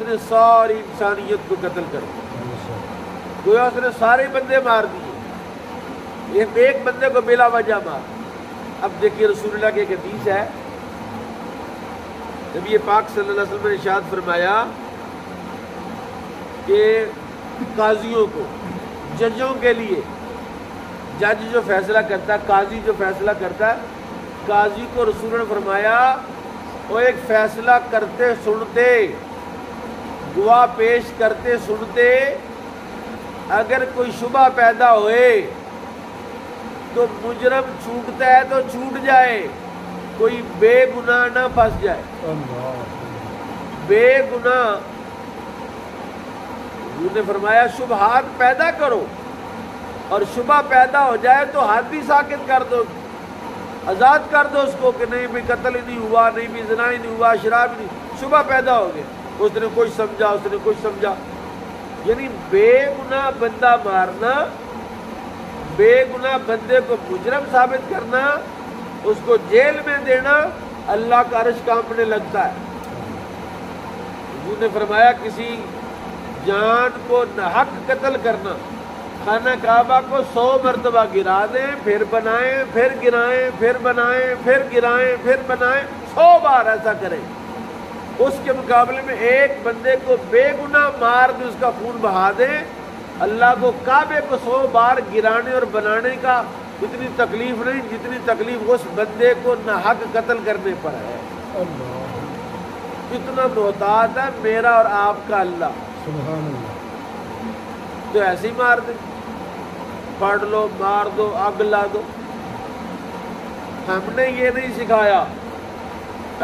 نے ساری انسانیت کو قتل کر دیا، گویا اس نے سارے بندے مار دیے، ایک بندے کو بلا وجہ مار۔ اب دیکھیے رسول اللہ کی ایک حدیث ہے، نبی پاک صلی اللہ علیہ وسلم نے ارشاد فرمایا کہ قاضیوں کو، ججوں کے لیے، جج جو فیصلہ کرتا ہے، قاضی جو فیصلہ کرتا ہے، قاضی کو رسول نے فرمایا وہ ایک فیصلہ کرتے سنتے، گواہ پیش کرتے سنتے اگر کوئی شبہ پیدا ہوئے تو مجرم چھوٹتا ہے تو چھوٹ جائے، کوئی بے گناہ نہ پھنس جائے، بے گناہ۔ حضور نے فرمایا شبہات پیدا کرو، اور شبہ پیدا ہو جائے تو حد ہی ساکت کر دو، آزاد کر دو اس کو کہ نہیں بھی قتل ہی نہیں ہوا، نہیں بھی زنا ہی نہیں ہوا، شراب ہی نہیں، شبہ پیدا ہو گیا، اس نے کچھ سمجھا، اس نے کچھ سمجھا۔ یعنی بے گناہ بندہ مارنا، بے گناہ بندے کو مجرم ثابت کرنا، اس کو جیل میں دینا، اللہ کا عرش کانپنے لگتا ہے۔ حضور نے فرمایا کسی جان کو ناحق قتل کرنا، خانہ کعبہ کو 100 مرتبہ گرا دیں، پھر بنائیں، پھر گرائیں، پھر بنائیں، پھر گرائیں، پھر بنائیں، 100 بار ایسا کریں، اس کے مقابلے میں ایک بندے کو بے گناہ مار دیں، اس کا خون بہا دیں، اللہ کو کعبے کو 100 بار گرانے اور بنانے کا اتنی تکلیف نہیں جتنی تکلیف اس بندے کو ناحق قتل کرنے پر ہے۔ کتنا محتاط ہے میرا اور آپ کا اللہ، سبحان اللہ۔ تو ایسے ہی مار دیں، پڑ لو، مار دو، آگ لا دو۔ ہم نے یہ نہیں سکھایا۔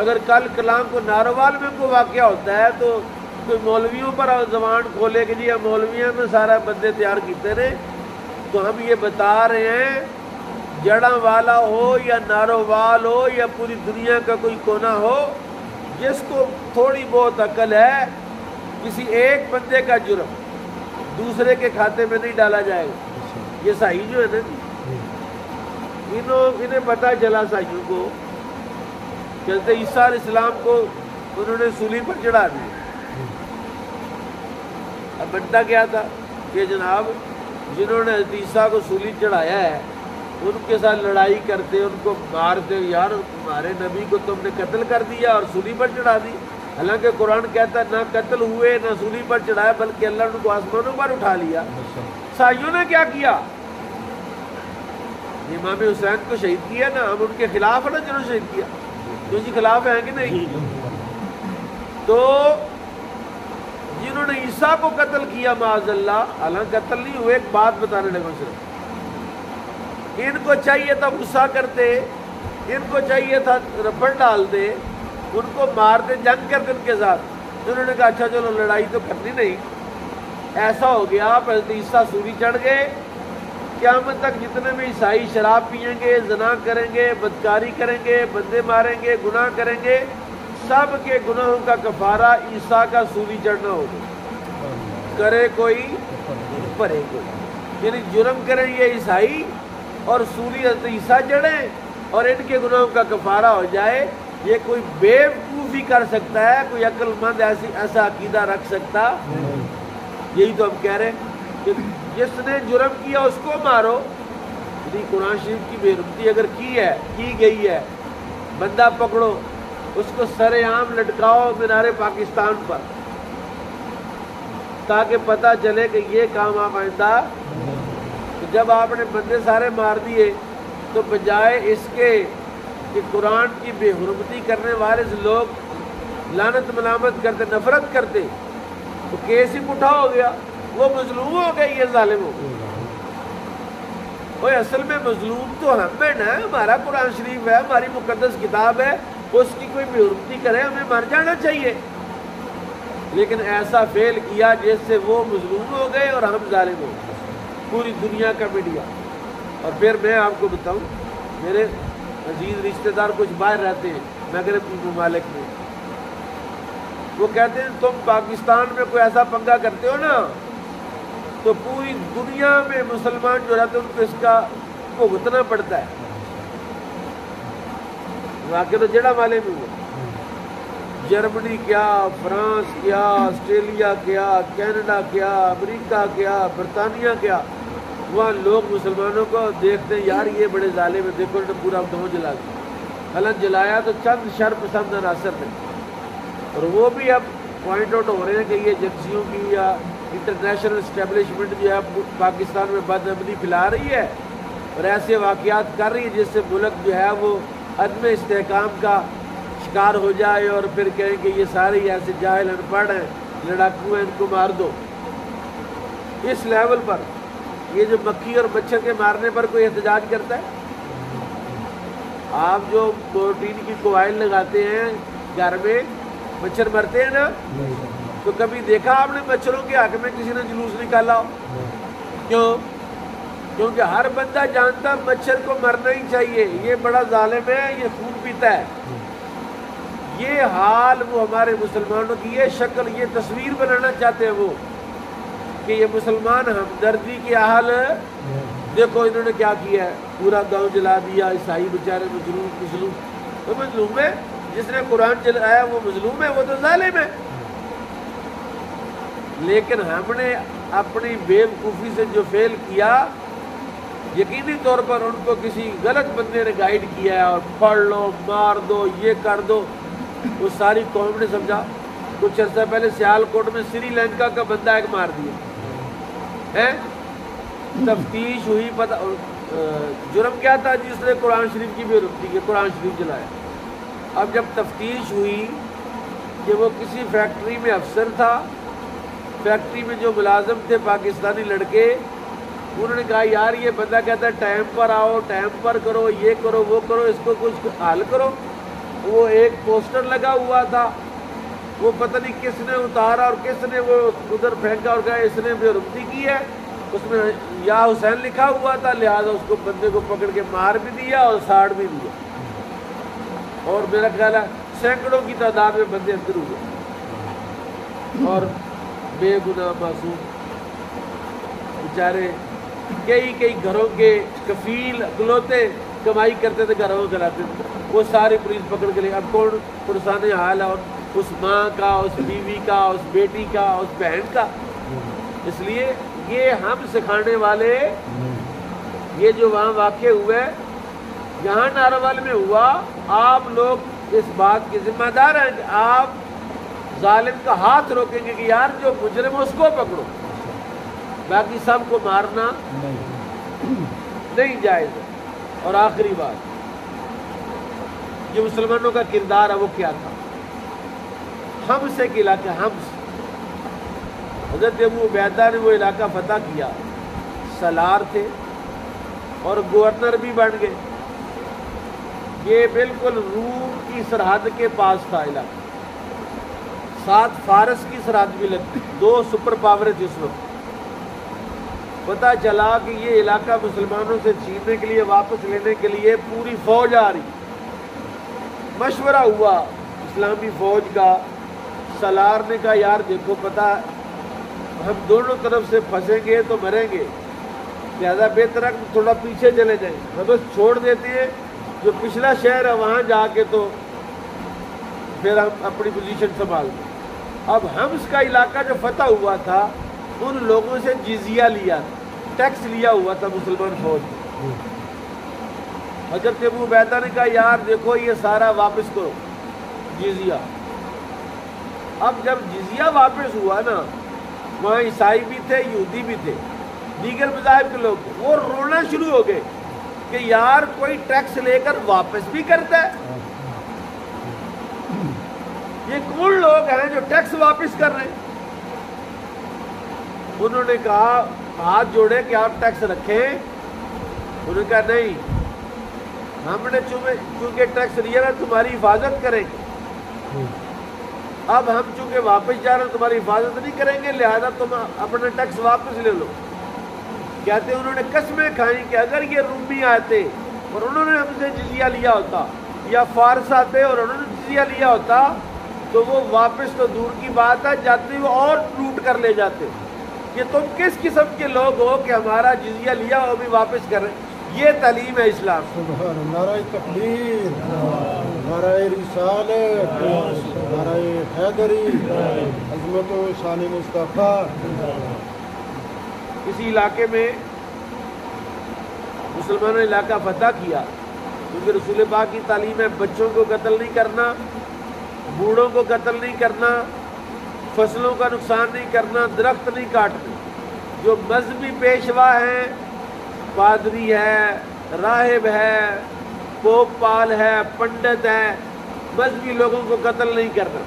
اگر کل کلام کو ناروال میں کوئی واقعہ ہوتا ہے تو کوئی مولویوں پر زبان کھولے کہ جی ہم مولویوں میں سارا بندے تیار کیتے رہے، تو ہم یہ بتا رہے ہیں جڑاں والا ہو یا ناروال ہو یا پوری دنیا کا کوئی کونا ہو، جس کو تھوڑی بہت عقل ہے، کسی ایک بندے کا جرم دوسرے کے کھاتے میں نہیں ڈالا جائے گا۔ یہ صحیح جو ہے نا، انہیں پتہ چلا صحیحوں کو، چلتے عیسیٰ علیہ السلام کو انہوں نے سولی پر چڑھا دیا۔ اب بنتا کیا تھا کہ جناب جنہوں نے حضرت عیسیٰ کو سولی چڑھایا ہے ان کے ساتھ لڑائی کرتے، ان کو مارتے، یار تمہارے نبی کو تم نے قتل کر دیا اور سولی پر چڑھا دی، حالانکہ قرآن کہتا ہے نہ قتل ہوئے نہ سولی پر چڑھایا بلکہ اللہ نے ان کو آسمانوں پر اٹھا لیا۔ عیسائیوں نے کیا کیا؟ امام حسین کو شہید کیا نا، ہم ان کے خلاف ہے نا جنہوں نے شہید کیا، تو اسی خلاف ہیں کہ نہیں؟ تو جنہوں نے عیسیٰ کو قتل کیا معاذ اللہ، حالانکہ قتل نہیں ہوئے، ایک بات بتانے لگا صرف، ان کو چاہیے تھا غصہ کرتے، ان کو چاہیے تھا ربڑ ڈالتے، ان کو مارتے، جنگ کرتے ان کے ساتھ۔ انہوں نے کہا اچھا چلو لڑائی تو کرنی نہیں، ایسا ہو گیا حضرت عیسیٰ سولی چڑھ گئے، قیامت تک جتنے بھی عیسائی شراب پئیں گے، زنا کریں گے، بدکاری کریں گے، بندے ماریں گے، گناہ کریں گے، سب کے گناہوں کا کفارہ عیسیٰ کا سولی چڑھنا ہوگا، کرے کوئی پڑے کوئی۔ یعنی جرم کریں یہ عیسائی اور سولی حضرت عیسیٰ چڑھیں اور ان کے گناہوں کا کفارہ ہو جائے، یہ کوئی بے وقوفی کر سکتا ہے؟ کوئی عقل مند ایسا عقیدہ رکھ سکتا؟ یہی تو ہم کہہ رہے ہیں کہ جس نے جرم کیا اس کو مارو۔ یعنی قرآن شریف کی بے رحمتی اگر کی گئی ہے، بندہ پکڑو، اس کو سر عام لٹکاؤ مینار پاکستان پر، تاکہ پتہ چلے کہ یہ کام آپ آئندہ، جب آپ نے بندے سارے مار دیے تو بجائے اس کے کہ قرآن کی بے حرمتی کرنے والے لوگ لعنت ملامت کرتے، نفرت کرتے، تو کیس ہی پٹھا ہو گیا، وہ مظلوم ہو گئے، یہ ظالم ہو گئے۔ وہ اصل میں مظلوم تو ہم ہیں نا، ہمارا قرآن شریف ہے، ہماری مقدس کتاب ہے، اس کی کوئی بے حرمتی کرے ہمیں مر جانا چاہیے، لیکن ایسا فعل کیا جس سے وہ مظلوم ہو گئے اور ہم ظالم ہو گئے، پوری دنیا کا میڈیا۔ اور پھر میں آپ کو بتاؤں، میرے عزیز رشتہ دار کچھ باہر رہتے ہیں مغرب کے ممالک میں، وہ کہتے ہیں تم پاکستان میں کوئی ایسا پنگا کرتے ہو نا تو پوری دنیا میں مسلمان جو رہتے ہیں ان کو اس کا بھگتنا پڑتا ہے۔ واقعہ تو جڑا والے میں ہوا، جرمنی کیا، فرانس کیا، آسٹریلیا کیا، کینیڈا کیا، امریکہ کیا، برطانیہ کیا، وہاں لوگ مسلمانوں کو دیکھتے ہیں یار یہ بڑے ظالم ہیں، دیکھو انہوں نے پورا گاؤں جلا دیا۔ حالانکہ جلایا تو چند شر پسند عناصر تھے، اور وہ بھی اب پوائنٹ آؤٹ ہو رہے ہیں کہ یہ ایجنسیوں کی یا انٹرنیشنل اسٹیبلشمنٹ جو ہے پاکستان میں بد امنی پھیلا رہی ہے اور ایسے واقعات کر رہی ہے جس سے ملک جو ہے وہ عدم استحکام کا شکار ہو جائے، اور پھر کہیں کہ یہ سارے ایسے جاہل ان پڑھ ہیں، لڑاکو ہیں، ان کو مار دو۔ اس لیول پر یہ جو مکھی اور مچھر کے مارنے پر کوئی احتجاج کرتا ہے؟ آپ جو پروٹین کی کوائل لگاتے ہیں گھر میں، مچھر مرتے ہیں نا، تو کبھی دیکھا آپ نے مچھروں کے حق میں کسی نے جلوس نکالا ہو؟ کیوں؟ کیونکہ ہر بندہ جانتا مچھر کو مرنا ہی چاہیے، یہ بڑا ظالم ہے، یہ خون پیتا ہے۔ یہ حال وہ ہمارے مسلمانوں کی یہ شکل، یہ تصویر بنانا چاہتے ہیں وہ کہ یہ مسلمان ہمدردی کے حال، دیکھو انہوں نے کیا کیا ہے، پورا گاؤں جلا دیا، عیسائی بیچارے مظلوم، وہ مظلوم ہے، جس نے قرآن جلایا وہ مظلوم ہے، وہ تو ظالم ہے۔ لیکن ہم نے اپنی بے وقوفی سے جو فیل کیا، یقینی طور پر ان کو کسی غلط بندے نے گائیڈ کیا ہے، اور پڑھ لو، مار دو، یہ کر دو۔ وہ ساری قوم نے سمجھا۔ کچھ عرصہ پہلے سیال کوٹ میں سری لنکا کا بندہ ایک مار دیا ہے، تفتیش ہوئی، پتہ جرم کیا تھا، جس نے قرآن شریف کی بھی رخصتی کی، قرآن شریف جلایا۔ اب جب تفتیش ہوئی کہ وہ کسی فیکٹری میں افسر تھا، فیکٹری میں جو ملازم تھے پاکستانی لڑکے، انہوں نے کہا یار یہ بندہ کہتا ہے ٹائم پر آؤ، ٹائم پر کرو، یہ کرو، وہ کرو، اس کو کچھ حل کرو۔ وہ ایک پوسٹر لگا ہوا تھا، وہ پتہ نہیں کس نے اتارا اور کس نے وہ ادھر پھینکا اور کہا اس نے بے رخصتی کی ہے، اس میں یا حسین لکھا ہوا تھا، لہٰذا اس کو بندے کو پکڑ کے مار بھی دیا اور ساڑ بھی دیا، اور میرا خیال ہے سینکڑوں کی تعداد میں بندے اندر ہوئے، اور بے گناہ معصوم بیچارے کئی گھروں کے کفیل اکلوتے کمائی کرتے تھے، گھروں چلاتے تھے، وہ ساری پولیس پکڑ کے لے۔ اب کون پرسان حال ہے اس ماں کا، اس بیوی کا، اس بیٹی کا، اس بہن کا۔ اس لیے یہ ہم سکھانے والے، یہ جو وہاں واقع ہوئے، یہاں ناروال میں ہوا، آپ لوگ اس بات کے ذمہ دار ہیں کہ آپ ظالم کا ہاتھ روکیں گے کہ یار جو مجرم اس کو پکڑو، باقی سب کو مارنا نہیں جائز ہے۔ اور آخری بات، جو مسلمانوں کا کردار ہے وہ کیا تھا؟ حمص ایک علاقہ، حمص، حضرت ابو عبیدہ نے وہ علاقہ فتح کیا، سالار تھے اور گورنر بھی بن گئے۔ یہ بالکل روم کی سرحد کے پاس تھا علاقہ، ساتھ فارس کی سرحد بھی لگتی، دو سپر پاور جس وقت۔ پتہ چلا کہ یہ علاقہ مسلمانوں سے چھیننے کے لیے، واپس لینے کے لیے پوری فوج آ رہی۔ مشورہ ہوا اسلامی فوج کا، سالار نے کہا یار دیکھو پتہ ہم دونوں طرف سے پھنسیں گے تو مریں گے، لہذا بہتر ہے تھوڑا پیچھے چلے جائیں، ہم بس چھوڑ دیتے ہیں جو پچھلا شہر ہے وہاں جا کے تو پھر ہم اپنی پوزیشن سنبھال دیں۔ اب حمص کا علاقہ جو فتح ہوا تھا، ان لوگوں سے جزیہ لیا، ٹیکس لیا ہوا تھا مسلمان فوج نے۔ حضرت ابو عبیدہ نے کہا یار دیکھو یہ سارا واپس کرو جزیہ۔ اب جب جزیہ واپس ہوا نا، وہاں عیسائی بھی تھے، یہودی بھی تھے، دیگر مذاہب کے لوگ، وہ رونا شروع ہو گئے کہ یار کوئی ٹیکس لے کر واپس بھی کرتا ہے، یہ کون لوگ ہیں جو ٹیکس واپس کر رہے ہیں؟ انہوں نے کہا ہاتھ جوڑے کہ آپ ٹیکس رکھیں، انہوں نے کہا نہیں، ہم نے چونکہ ٹیکس لیا ہے تمہاری حفاظت کریں گے، اب ہم چونکہ واپس جا رہے ہیں تمہاری حفاظت نہیں کریں گے، لہذا تم اپنا ٹیکس واپس لے لو۔ کہتے ہیں انہوں نے قسمیں کھائیں کہ اگر یہ رومی آتے اور انہوں نے ہم سے جزیہ لیا ہوتا، یا فارس آتے اور انہوں نے جزیہ لیا ہوتا، تو وہ واپس تو دور کی بات ہے، جاتے وہ اور لوٹ کر لے جاتے۔ کہ تم کس قسم کے لوگ ہو کہ ہمارا جزیہ لیا وہ بھی واپس کر رہے؟ یہ تعلیم ہے اسلام۔ سبحان اللہ، نعرہ تکبیر۔ نعرہ رسالت، نعرہ حیدری، عظمت و شان مصطفیٰ۔ کسی علاقے میں مسلمانوں نے علاقہ فتح کیا، کیونکہ رسول پاک کی تعلیم ہے بچوں کو قتل نہیں کرنا، بوڑھوں کو قتل نہیں کرنا، فصلوں کا نقصان نہیں کرنا، درخت نہیں کاٹنے۔ جو مذہبی پیشوا ہیں، پادری ہے، راہب ہے، پوپ پال ہے، پنڈت ہے، مذہبی لوگوں کو قتل نہیں کرنا،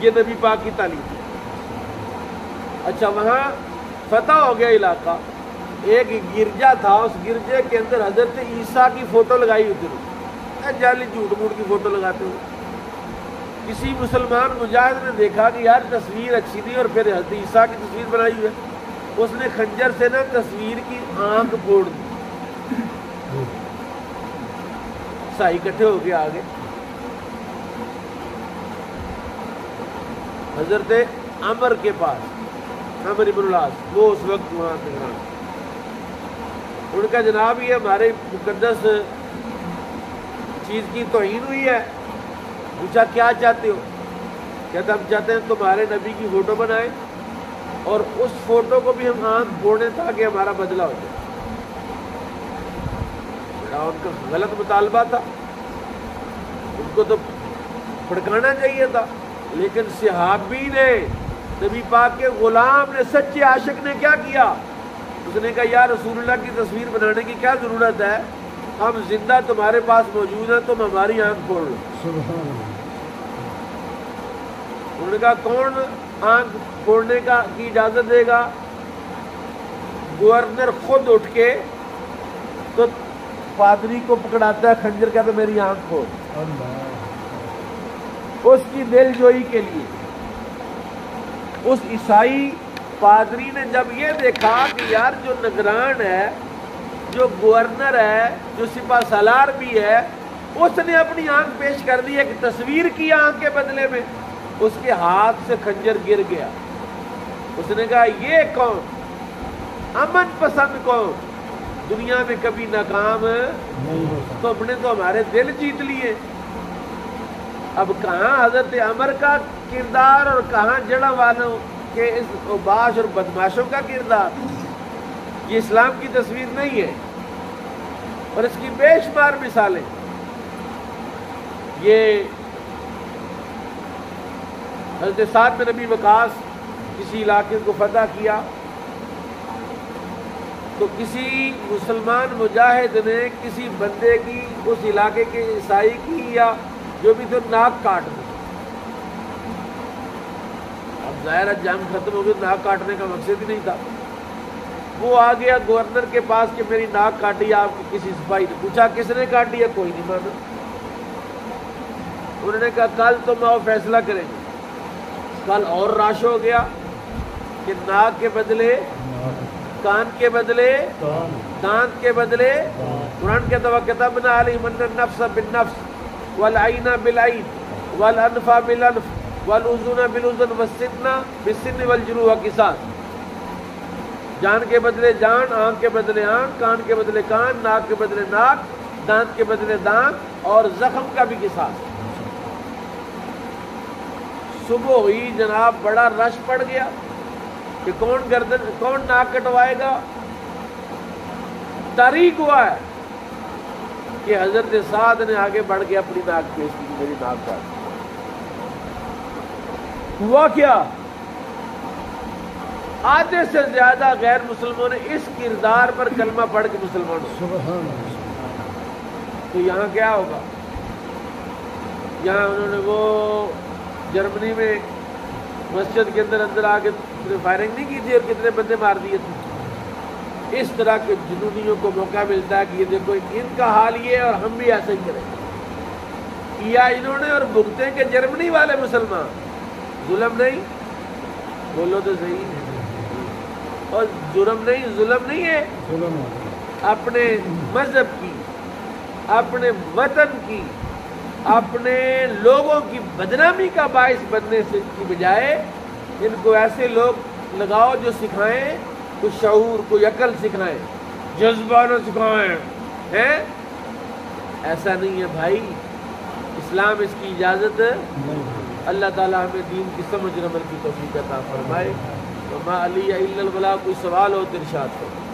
یہ نبی پاک کی تعلیم ہے۔ اچھا، وہاں فتح ہو گیا علاقہ، ایک گرجا تھا، اس گرجے کے اندر حضرت عیسیٰ کی فوٹو لگائی ہوئی تھی، جعلی جھوٹ موٹ کی فوٹو لگاتے ہوئے۔ کسی مسلمان مجاہد نے دیکھا کہ یار تصویر اچھی نہیں، اور پھر حضرت عیسیٰ کی تصویر بنائی ہوئی ہے، اس نے خنجر سے نا تصویر کی آنکھ پھوڑ دی۔ سائی اکٹھے ہو کے آگے حضرت عمر کے پاس، عمر ابن العاص، وہ اس وقت وہاں تھے، ان کا جناب یہ ہمارے مقدس چیز کی توہین ہوئی ہے۔ پوچھا کیا چاہتے ہو؟ کہتے ہم چاہتے ہیں تمہارے نبی کی فوٹو بنائیں اور اس فوٹو کو بھی ہم آنکھ پھوڑیں تاکہ ہمارا بدلہ ہو جائے۔ بڑا ان کا غلط مطالبہ تھا، ان کو تو پھڑکانا چاہیے تھا، لیکن صحابی نے، نبی پاک کے غلام نے، سچے عاشق نے کیا کیا؟ اس نے کہا یا رسول اللہ کی تصویر بنانے کی کیا ضرورت ہے، ہم زندہ تمہارے پاس موجود ہیں، تم ہماری آنکھ پھوڑ لو۔ سبحان اللہ۔ انہوں نے کہا کون آنکھ پھوڑنے کی اجازت دے گا؟ گورنر خود اٹھ کے تو پادری کو پکڑاتا ہے خنجر، کہتا ہے میری آنکھ پھوڑ، اس کی دل جوئی کے لیے۔ اس عیسائی پادری نے جب یہ دیکھا کہ یار جو نگران ہے، جو گورنر ہے، جو سپہ سالار بھی ہے، اس نے اپنی آنکھ پیش کر دی ایک تصویر کی آنکھ کے بدلے میں، اس کے ہاتھ سے خنجر گر گیا۔ اس نے کہا یہ کون؟ امن پسند کون؟ دنیا میں کبھی ناکام تم نے تو ہمارے دل جیت لیے۔ اب کہاں حضرت عمر کا کردار اور کہاں جڑا والوں کے اس اوباش اور بدماشوں کا کردار؟ یہ اسلام کی تصویر نہیں ہے، اور اس کی بے شمار مثالیں۔ یہ حضرت سعد بن ابی وقاص کسی علاقے کو فتح کیا تو کسی مسلمان مجاہد نے کسی بندے کی، اس علاقے کے عیسائی کی یا جو بھی تو ناک کاٹ دی۔ اب ظاہر جنگ ختم ہو گئی، ناک کاٹنے کا مقصد ہی نہیں تھا۔ وہ آ گیا گورنر کے پاس کہ میری ناک کاٹی آپ کی کسی سپاہی نے۔ پوچھا کس نے کاٹی ہے؟ کوئی نہیں مانا۔ انہوں نے کہا کل تم آؤ فیصلہ کریں گے۔ کل اور رش ہو گیا کہ ناک کے بدلے کان، کے بدلے دانت، کے بدلے قرآن کے دوا کتبنا علیہم ان النفس بالنفس والعین بالعین والانف بالانف والاذن بالاذن والسن بالسن والجروح قصاص۔ جان کے بدلے جان، آنکھ کے بدلے آنکھ، کان کے بدلے کان، ناک کے بدلے ناک، دانت کے بدلے دانت، اور زخم کا بھی قصاص۔ صبح ہوئی جناب، بڑا رش پڑ گیا کہ کون ناک کٹوائے گا۔ تاریخ ہوا ہے کہ حضرت سعد نے آگے بڑھ کے اپنی ناک پیش کی، میری ناک کاٹ۔ ہوا کیا؟ آدھے سے زیادہ غیر مسلمانوں نے اس کردار پر کلمہ پڑھ کے مسلمان ہو۔ تو یہاں کیا ہوگا؟ یہاں انہوں نے وہ جرمنی میں مسجد کے اندر آ کے فائرنگ نہیں کی تھی اور کتنے بندے مار دیے تھے۔ اس طرح کے جنونیوں کو موقع ملتا ہے کہ یہ دیکھو ان کا حال یہ ہے اور ہم بھی ایسا ہی کریں۔ کیا انہوں نے، اور بھگتے کہ جرمنی والے مسلمان۔ ظلم نہیں؟ بولو تو صحیح۔ اور ظلم نہیں ہے اپنے مذہب کی، اپنے وطن کی، اپنے لوگوں کی بدنامی کا باعث بننے سے کی بجائے ان کو ایسے لوگ لگاؤ جو سکھائیں، کوئی شعور، کوئی عقل سکھائیں، جذبہ نہ سکھائیں۔ ایسا نہیں ہے بھائی، اسلام اس کی اجازت اللہ تعالیٰ ہمیں دین کی سمجھ عمل کی توفیق عطا فرمائے۔ وما علی الا البلاغ، کوئی سوال ہو تو ارشاد کرو۔